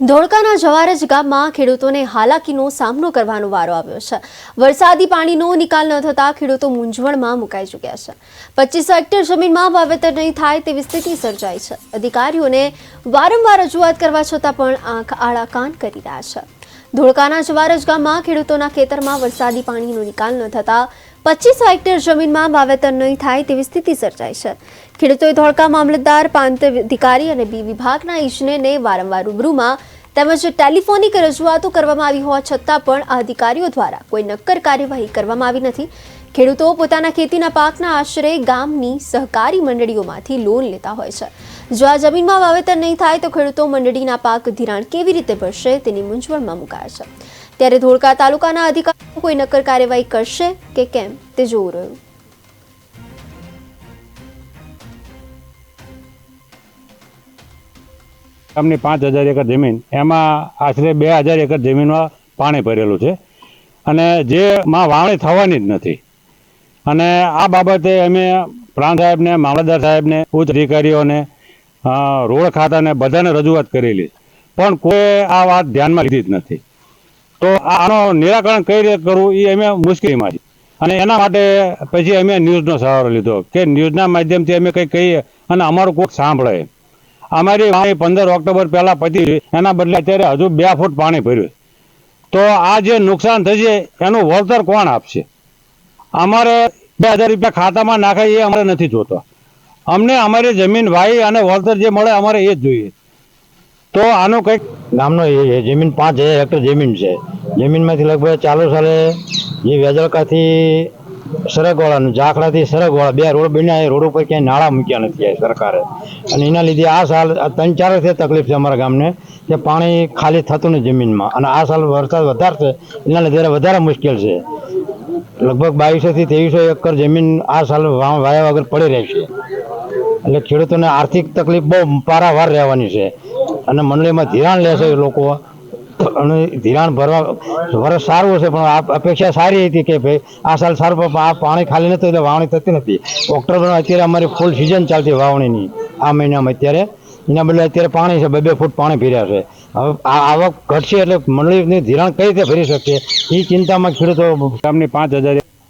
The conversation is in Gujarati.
ધોળકાના જવારજ ગામમાં ખેડૂતોને હાલાકીનો સામનો કરવાનો વારો આવ્યો છે। વરસાદી પાણીનો નિકાલ ન થતા ખેડૂતો મૂંઝવણમાં મુકાઈ ચૂક્યા છે। 25 હેક્ટર જમીનમાં વાવેતર નહીં થાય તેવી સ્થિતિ સર્જાઈ છે। અધિકારીઓને વારંવાર રજૂઆત કરવા છતાં પણ આંખ આડા કાન કરી રહ્યા છે। ધોળકાના જવારજ ગામમાં ખેડૂતોના ખેતરમાં વરસાદી પાણીનો નિકાલ ન થતા 25 હેક્ટર જમીનમાં વાવેતર નહીં થાય તેવી સ્થિતિ સર્જાઈ છે। ખેડૂતોએ ધોળકા મામલતદાર, પ્રાંત અધિકારી અને બી વિભાગના ઇજનેરને વારંવાર રૂબરૂમાં તેમજ ટેલિફોનિક રજૂઆતો કરવામાં આવી હોવા છતાં પણ આ અધિકારીઓ દ્વારા કોઈ નક્કર કાર્યવાહી કરવામાં આવી નથી। ખેડૂતો પોતાના ખેતીના પાકના આશરે ગામની સહકારી મંડળીઓમાંથી લોન લેતા હોય છે। જો આ જમીનમાં વાવેતર નહીં થાય તો ખેડૂતો મંડળીના પાક ધિરાણ કેવી રીતે ભરશે તેની મૂંઝવણમાં મુકાયા છે। ત્યારે ધોળકા તાલુકાના અધિકારીઓ કોઈ નક્કર કાર્યવાહી કરશે કે કેમ તે જોવું રહ્યું। ગામની 5000 એકર જમીન, એમાં આશરે 2000 એકર જમીનમાં પાણી ભરેલું છે અને જેમાં વાવણી થવાની જ નથી। અને આ બાબતે અમે પ્રાંત સાહેબને, મામલતદાર સાહેબને, ઉચ્ચ અધિકારીઓને, રોડ ખાતાને બધાને રજૂઆત કરેલી, પણ કોઈ આ વાત ધ્યાનમાં લીધી જ નથી। તો આનો નિરાકરણ કઈ રીતે કરવું એ અમે મુશ્કેલીમાં છીએ અને એના માટે પછી અમે ન્યૂઝનો સહારો લીધો કે ન્યૂઝના માધ્યમથી અમે કંઈ કહીએ અને અમારું કોઈક સાંભળે। અમારી વાવણી 15 ઓક્ટોબર પહેલાં પતી, એના બદલે અત્યારે હજુ 2 ફૂટ પાણી ભર્યું। તો આ જે નુકસાન થશે એનું વળતર કોણ આપશે? અમારે 2000 રૂપિયા ખાતામાં નાખાય એ અમારે નથી જોતો। અમને અમારી જમીન વાવી અને વળતર જે મળે અમારે એ જ જોઈએ। તો આનું કંઈક ગામનો જમીન 5000 હેક્ટર જમીન છે। જમીનમાંથી લગભગ ચાલુ સાલે જે વેજળકાથી સરગવાળા, ઝાખડાથી સરગવાળા 2 રોડ બન્યા, એ રોડ ઉપર ક્યાંય નાળા મૂક્યા નથી આ સરકારે, અને એના લીધે આ સાલ 3-4 વર્ષથી તકલીફ છે અમારા ગામને કે પાણી ખાલી થતું નથી જમીનમાં, અને આ સાલ વરસાદ વધારે છે એના લીધે વધારે મુશ્કેલ છે। લગભગ 2200 થી 2300 એકર જમીન આ સાલ વાયા વગર પડી રહી છે, એટલે ખેડૂતોને આર્થિક તકલીફ બહુ પારાવાર રહેવાની છે। અને મંડળીમાં ધિરાણ લેશે એ લોકો, અને ધિરાણ ભરવા વરસ સારું હશે પણ અપેક્ષા સારી હતી કે ભાઈ આ સાલ સારું, પણ આ પાણી ખાલી નથી એટલે વાવણી થતી નથી। ઓક્ટોબરમાં અત્યારે અમારી ફૂલ સિઝન ચાલતી વાવણીની આ મહિનામાં, અત્યારે એના બદલે અત્યારે પાણી છે, 2 ફૂટ પાણી ભર્યા છે। હવે આ આવક ઘટશે એટલે મંડળીની ધિરાણ કઈ રીતે ભરી શકશે એ ચિંતામાં ખેડૂતો ગામની 5000